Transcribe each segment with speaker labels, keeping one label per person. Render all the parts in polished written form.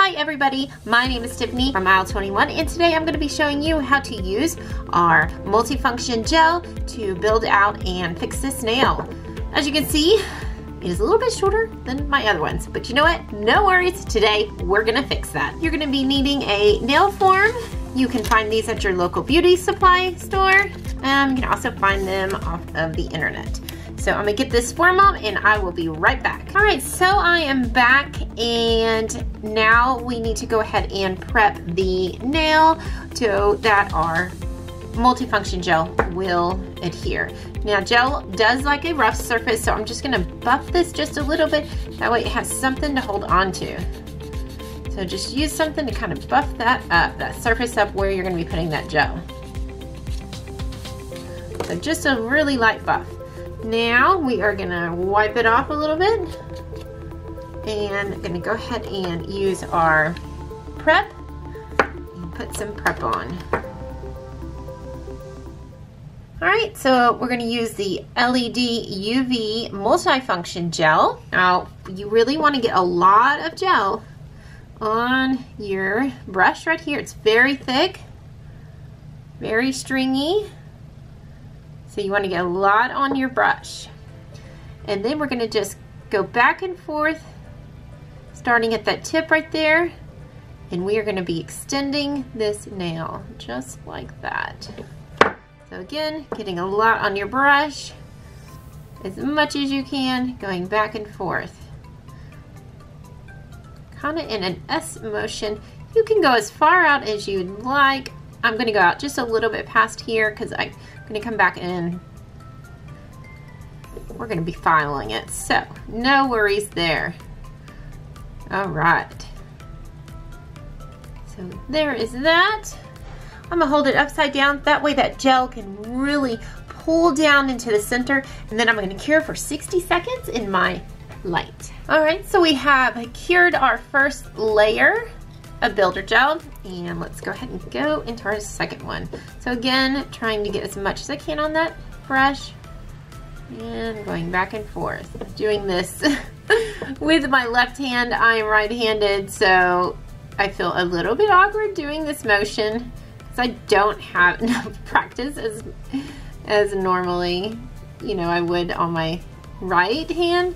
Speaker 1: Hi everybody, my name is Tiffany from Aisle 21 and today I'm going to be showing you how to use our multifunction gel to build out and fix this nail. As you can see, it is a little bit shorter than my other ones, but you know what? No worries, today we're going to fix that. You're going to be needing a nail form. You can find these at your local beauty supply store. You can also find them off of the internet. So I'm gonna get this form out and I will be right back. All right, so I am back and now we need to go ahead and prep the nail so that our multifunction gel will adhere. Now gel does like a rough surface, so I'm just gonna buff this just a little bit. That way it has something to hold on to. So just use something to kind of buff that up, that surface up where you're gonna be putting that gel. So just a really light buff. Now we are gonna wipe it off a little bit and I'm gonna go ahead and use our prep and put some prep on. All right, so we're gonna use the LED UV multifunction gel. Now, you really wanna get a lot of gel on your brush right here. It's very thick, very stringy. So you want to get a lot on your brush. And then we're going to just go back and forth, starting at that tip right there. And we are going to be extending this nail just like that. So again, getting a lot on your brush, as much as you can, going back and forth. Kind of in an S motion. You can go as far out as you'd like. I'm going to go out just a little bit past here because I'm going to come back in. We're going to be filing it, so no worries there. All right. So there is that. I'm going to hold it upside down. That way that gel can really pull down into the center. And then I'm going to cure for 60 seconds in my light. All right, so we have cured our first layer of builder gel, and let's go ahead and go into our second one. So again, trying to get as much as I can on that brush and going back and forth. I'm doing this with my left hand. I am right-handed, so I feel a little bit awkward doing this motion because I don't have enough practice as normally, you know, I would on my right hand.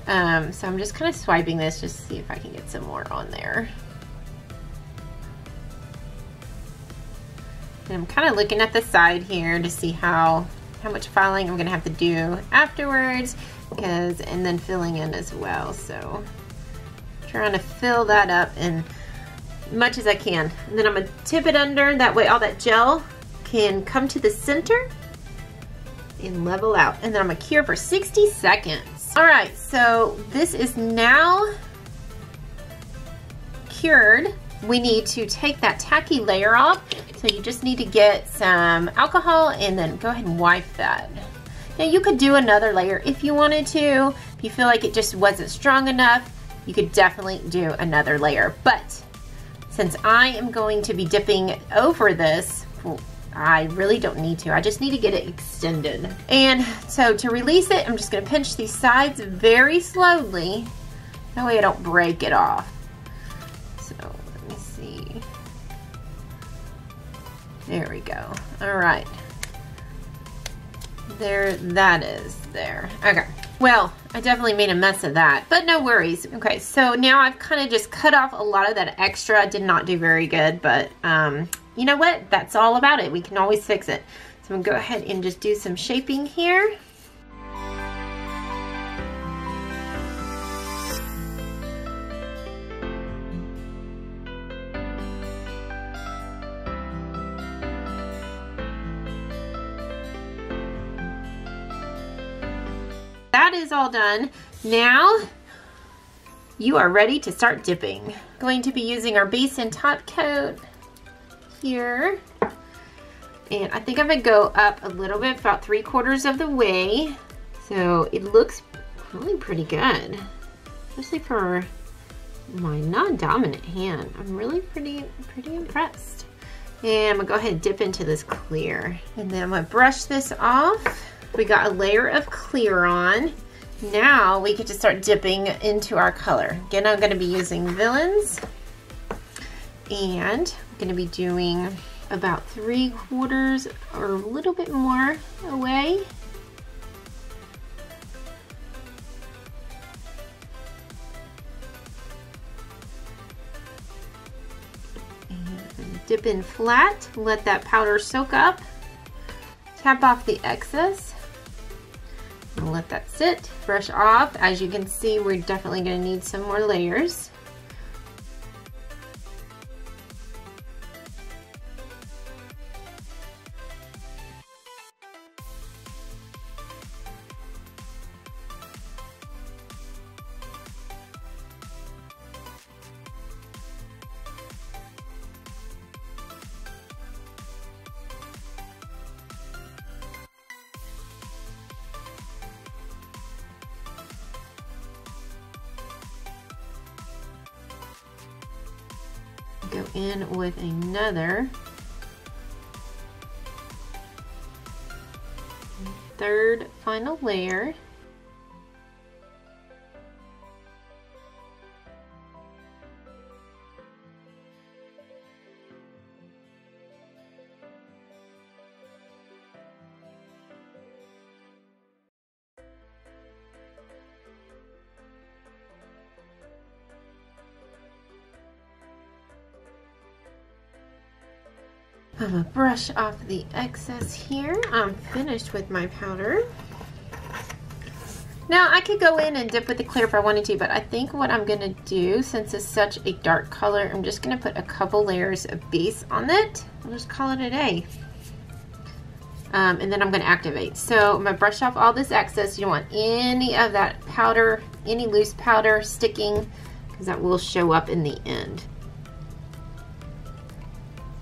Speaker 1: So I'm just kind of swiping this just to see if I can get some more on there. And I'm kind of looking at the side here to see how much filing I'm gonna have to do afterwards, and then filling in as well. So trying to fill that up as much as I can. And then I'm gonna tip it under, that way all that gel can come to the center and level out. And then I'm gonna cure for 60 seconds. All right, so this is now cured. We need to take that tacky layer off. So you just need to get some alcohol and then go ahead and wipe that. Now you could do another layer if you wanted to. If you feel like it just wasn't strong enough, you could definitely do another layer. But since I am going to be dipping over this, I really don't need to. I just need to get it extended. And so to release it, I'm just gonna pinch these sides very slowly. That way I don't break it off. So let me see. There we go. All right. There, that is there. Okay. Well, I definitely made a mess of that, but no worries. Okay, so now I've kind of just cut off a lot of that extra. Did not do very good, but you know what? That's all about it. We can always fix it. So I'm gonna go ahead and just do some shaping here. That is all done. Now you are ready to start dipping. Going to be using our base and top coat here. And I think I'm gonna go up a little bit, about 3/4 of the way. So it looks really pretty good, especially for my non-dominant hand. I'm really pretty impressed. And I'm gonna go ahead and dip into this clear. And then I'm gonna brush this off. We got a layer of clear on. Now we get to start dipping into our color. Again, I'm gonna be using Villains And I'm gonna be doing about 3/4 or a little bit more away. And dip in flat, let that powder soak up. Tap off the excess. And let that sit, brush off. As you can see, we're definitely gonna need some more layers. Go in with another third final layer. I'm gonna brush off the excess here. I'm finished with my powder. Now I could go in and dip with the clear if I wanted to, but I think what I'm gonna do, since it's such a dark color, I'm just gonna put a couple layers of base on it. I'll just call it a day. And then I'm gonna activate. So I'm gonna brush off all this excess. You don't want any of that powder, any loose powder sticking, because that will show up in the end.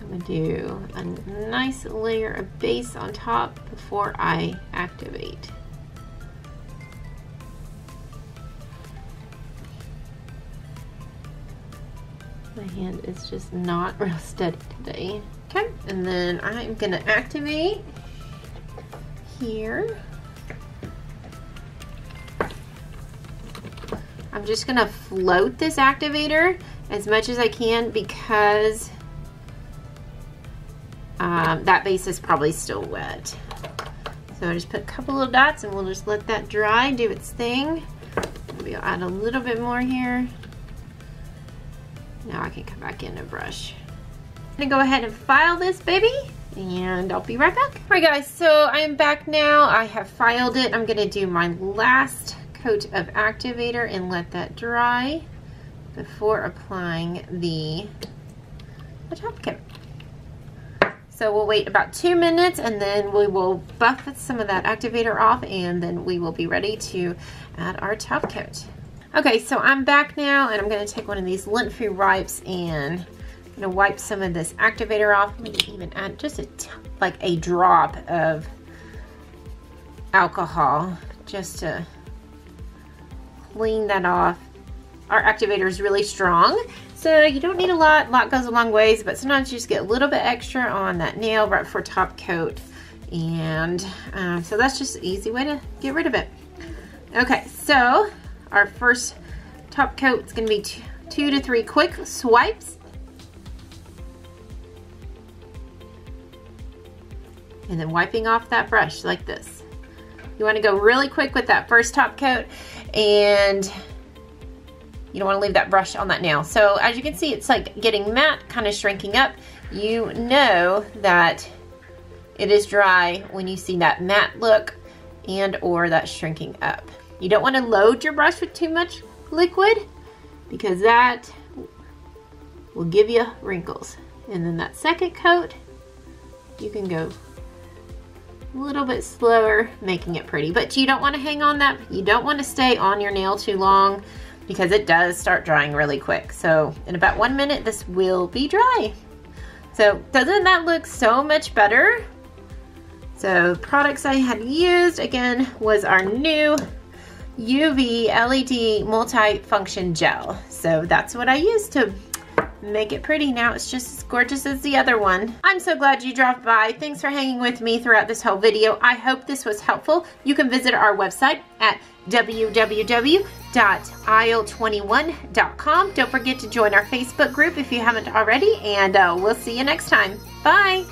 Speaker 1: I'm gonna do a nice layer of base on top before I activate. My hand is just not real steady today. Okay, and then I'm gonna activate here. I'm just gonna float this activator as much as I can because that base is probably still wet. So I just put a couple little dots and we'll just let that dry, do its thing. Maybe I'll add a little bit more here. Now I can come back in and brush. I'm gonna go ahead and file this baby and I'll be right back. All right guys, so I'm back now. I have filed it. I'm gonna do my last coat of activator and let that dry before applying the top coat. So we'll wait about 2 minutes and then we will buff some of that activator off and then we will be ready to add our top coat. Okay, so I'm back now and I'm gonna take one of these lint-free wipes and I'm gonna wipe some of this activator off. I'm gonna even add just like a drop of alcohol just to clean that off. Our activator is really strong, so you don't need a lot. A lot goes a long ways, but sometimes you just get a little bit extra on that nail right before top coat. And so that's just an easy way to get rid of it. Okay, so our first top coat is going to be 2 to 3 quick swipes. And then wiping off that brush like this. You want to go really quick with that first top coat and you don't want to leave that brush on that nail. So as you can see, it's like getting matte, kind of shrinking up. You know that it is dry when you see that matte look and or that shrinking up. You don't want to load your brush with too much liquid because that will give you wrinkles. And then that second coat, you can go a little bit slower, making it pretty. But you don't want to hang on that. You don't want to stay on your nail too long because it does start drying really quick. So in about 1 minute, this will be dry. So doesn't that look so much better? So products I had used, again, was our new UV LED Multifunction Gel. So that's what I used to make it pretty. Now it's just as gorgeous as the other one. I'm so glad you dropped by. Thanks for hanging with me throughout this whole video. I hope this was helpful. You can visit our website at www.multifunctiongel.com shop.aisle21.com. Don't forget to join our Facebook group if you haven't already, and we'll see you next time. Bye!